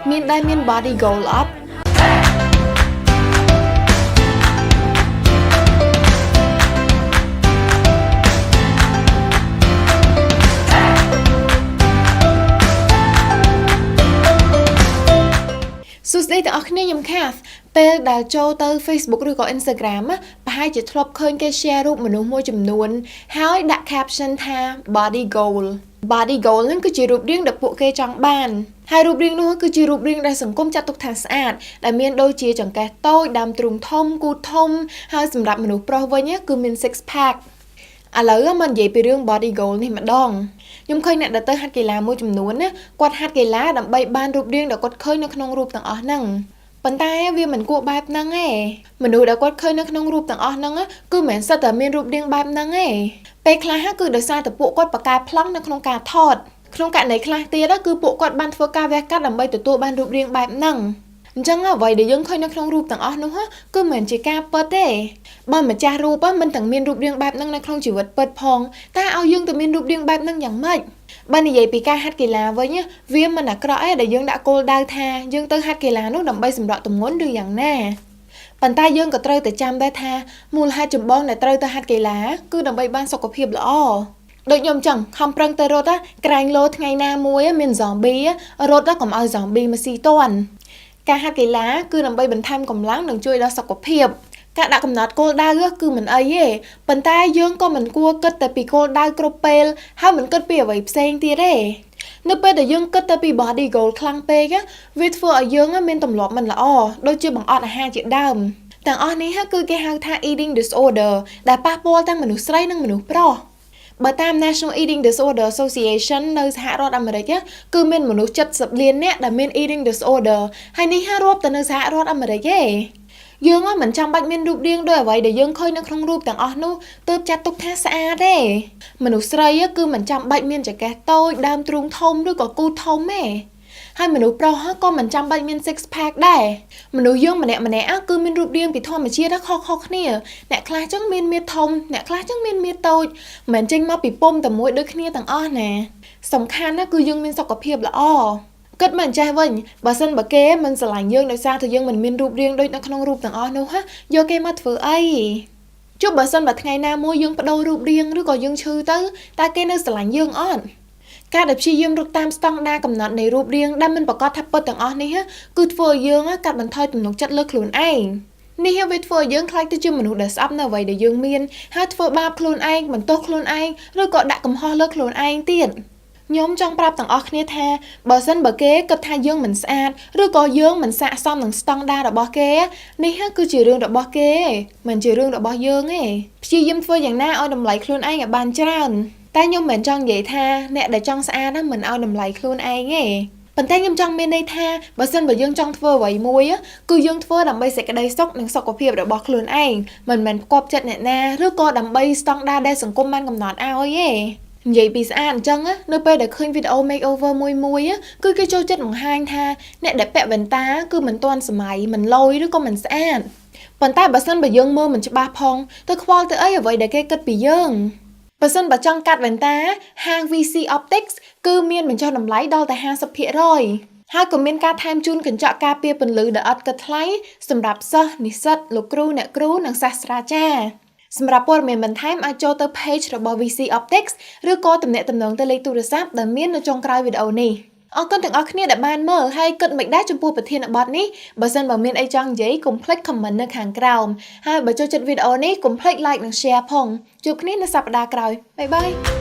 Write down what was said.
មានដែលមាន body goal up សួស្តីទាំងអស់គ្នាខ្ញុំខាសពេលដែលចូលទៅ Facebook ឬក៏ Instagram ប្រហែលជាធ្លាប់ឃើញគេ share រូបមនុស្សមួយចំនួនហើយដាក់ caption ថា body goal ហ្នឹងគឺជារូបរាងដែលពួកគេចង់បានហើយរូបរាងនោះគឺជារូបរាងដែលសង្គមចាត់ទុកថាស្អាតដែលមានដូចជាចង្កេះតូចដើមទ្រូងធំគូធំហើយសម្រាប់មនុស្សប្រុសវិញគឺមាន six pack ឥឡូវមកនិយាយពីរឿង body goal នេះម្ដងខ្ញុំឃើញអ្នកដែលទៅហាត់កីឡាមួយចំនួនណាគាត់ហាត់កីឡាដើម្បីបានរូបរាងដែលគាត់ឃើញនៅក្នុងរូបទាំងអស់ហ្នឹងប៉ុន្តែវាមិនគួរបែបហ្នឹងទេមនុស្សដែលគាត់ឃើញនៅក្នុងរូបទាំងអស់ហ្នឹងគឺមិនសិតតែមានរូបរាងបែបហ្នឹងទេពេលខ្លះគឺដោយសារតែពួកគាត់បកកែប្លង់នៅក្នុងការថតក្នុងករណីខ្លះទៀតគឺពួកគាត់បានធ្វើការវះកាត់ដើម្បីទទួលបានរូបរាងបែបហ្នឹងអញ្ចឹងអ្វីដែលយើងឃើញនៅក្នុងរូបទាំងអស់នោះគឺមិនមែនជាការពិតទេបើម្ចាស់រូបមិនទាំងមានរូបរាងបែបហ្នឹងនៅក្នុងជីវិតពិតផងតែឲ្យយើងទៅមានរូបរាងបែបហ្នឹងយ៉ាងម៉េចបើនិយាយពីការហាត់កីឡាវិញវាមិនអាក្រក់ទេដែលយើងដាក់គោលដៅថាយើងទៅហាត់កីឡានោះដើម្បីសម្រក់ទម្ងន់ឬយ៉ាងណាប៉ុន្តែយើងក៏ត្រូវតែចាំដែរថាមូលហេតុចម្បងដែលត្រូវទៅហាត់កីឡាគឺដើម្បីបានសុខភាពល្អដូចខ្ញុំចឹងខំប្រឹងទៅរត់ក្រែងលោថ្ងៃណាមួយមាន zombie រត់កុំឲ្យ zombie មកស៊ីទាន់ការហាត់កីឡាគឺដើម្បីបន្ថែមកម្លាំងនិងជួយដល់សុខភាពការដាក់កំណត់គោលដៅគឺមិនអីទេប៉ុន្តែយើងក៏មិនគួរគិតតែពីគោលដៅគ្រប់ពេលហើយមិនគិតពីអ្វីផ្សេងទៀតទេនៅពេលដែលយើងគិតតែពី body goal ខ្លាំងពេកវាធ្វើឲ្យយើងមានទម្លាប់មិនល្អដូចជាបង្អត់អាហារជាដើមទាំងអស់នេះគឺគេហៅថា eating disorder ដែលប៉ះពាល់ទាំងមនុស្សស្រីនិងមនុស្សប្រុសបើតាម National Eating Disorder Association នៅសហរដ្ឋអាមេរិកគឺមានមនុស្ស70លាននាក់ដែលមាន eating disorder ហើយនេះរាប់តែនៅសហរដ្ឋអាមេរិកទេយើងមិនចាំបាច់មានរូបរាងដូចអ្វីដែលយើងឃើញនៅក្នុងរូបទាំងអស់នោះទើបចាត់ទុកថាស្អាតទេមនុស្សស្រីគឺមិនចាំបាច់មានចង្កេះតូចដើមទ្រូងធំឬក៏គូធំទេហើយមនុស្សប្រុសក៏មិនចាំបាច់មាន six pack ដែរមនុស្សយើងម្នាក់គឺមានរូបរាងពីធម្មជាតិខុសៗគ្នាអ្នកខ្លះចឹងមានមាឌធំអ្នកខ្លះចឹងមានមាឌតូចមិនចេញមកពីពុំតែមួយដូចគ្នាទាំងអស់ណាសំខាន់គឺយើងមានសុខភាពល្អគិតមិនចេះវិញបើសិនបើគេមិនស្រឡាញ់យើងដោយសារតែយើងមិនមានរូបរាងដូចនៅក្នុងរូបទាំងអស់នោះយកគេមកធ្វើអីចុះបើសិនបើថ្ងៃណាមួយយើងបដូររូបរាងឬក៏យើងឈឺទៅតើគេនៅស្រឡាញ់យើងអត់ការដែលព្យាយាមរត់តាមស្តង់ដារកំណត់នៃរូបរាងដែលមិនប្រកបថាពិតទាំងអស់នេះគឺធ្វើឲ្យយើងកាត់បន្ថយទំនុកចិត្តលើខ្លួនឯងនេះវាធ្វើឲ្យយើងខ្លាចទៅជាមនុស្សដែលស្អប់នៅអ្វីដែលយើងមានហើយធ្វើបាបខ្លួនឯងបន្ទោសខ្លួនឯងឬក៏ដាក់កំហុសលើខ្លួនឯងទៀតខ្ញុំចង់ប្រាប់ទាំងអស់គ្នាថាបើសិនបើគេគិតថាយើងមិនស្អាតឬក៏យើងមិនស័ក្តិសមនឹងស្តង់ដាររបស់គេនេះគឺជារឿងរបស់គេមិនជារឿងរបស់យើងទេព្យាយាមធ្វើយ៉ាងណាឲ្យតម្លៃខ្លួនឯងឲ្យបានច្រើនតែខ្ញុំមិនចង់និយាយថាអ្នកដែលចង់ស្អាតមិនឲ្យតម្លៃខ្លួនឯងទេប៉ុន្តែខ្ញុំចង់មានន័យថាបើសិនបើយើងចង់ធ្វើអ្វីមួយគឺយើងធ្វើដើម្បីសេចក្តីសុខនិងសុខភាពរបស់ខ្លួនឯងមិនមែនផ្គាប់ចិត្តអ្នកណាឬក៏ដើម្បីស្តង់ដារដែលសង្គមបានកំណត់ឲ្យទេនិយាយពីស្អាតអញ្ចឹងនៅពេលដែលឃើញវីដេអូ makeover មួយគឺគេចូលចិត្តបង្ហាញថាអ្នកដែលពាក់វ៉ែនតាគឺមិនទាន់សម័យមិនលយឬក៏មិនស្អាតប៉ុន្តែបើសិនបើយើងមើលមិនច្បាស់ផងទៅខ្វល់ទៅអីអ្វីដែលគេគិតពីយើងបើសិនបើចង់កាត់វ៉ែនតាហាង VC Optics គឺមានបញ្ចុះតម្លៃដល់តែ 50% ហើយក៏មានការថែមជូនកញ្ចក់ការពារពន្លឺដែលឥតគិតថ្លៃសម្រាប់សិស្សនិស្សិតលោកគ្រូអ្នកគ្រូនិងសាស្ត្រាចារ្យសម្រាប់ព័ត៌មានបន្ថែមអាចចូលទៅ page របស់ VC Optics ឬក៏ទំនាក់ទំនងទៅលេខទូរស័ព្ទដែលមាននៅចុងក្រោយវីដេអូនេះអរគុណទាំងអស់គ្នាដែលបានមើលហើយគិតមិនដែរចំពោះប្រធានបទនេះបើសិនបើមានអីចង់និយាយកុំភ្លេច comment នៅខាងក្រោមហើយបើចូលចិត្តវីដេអូនេះកុំភ្លេច like និង share ផងជួបគ្នានៅសប្តាហ៍ក្រោយបាយបាយ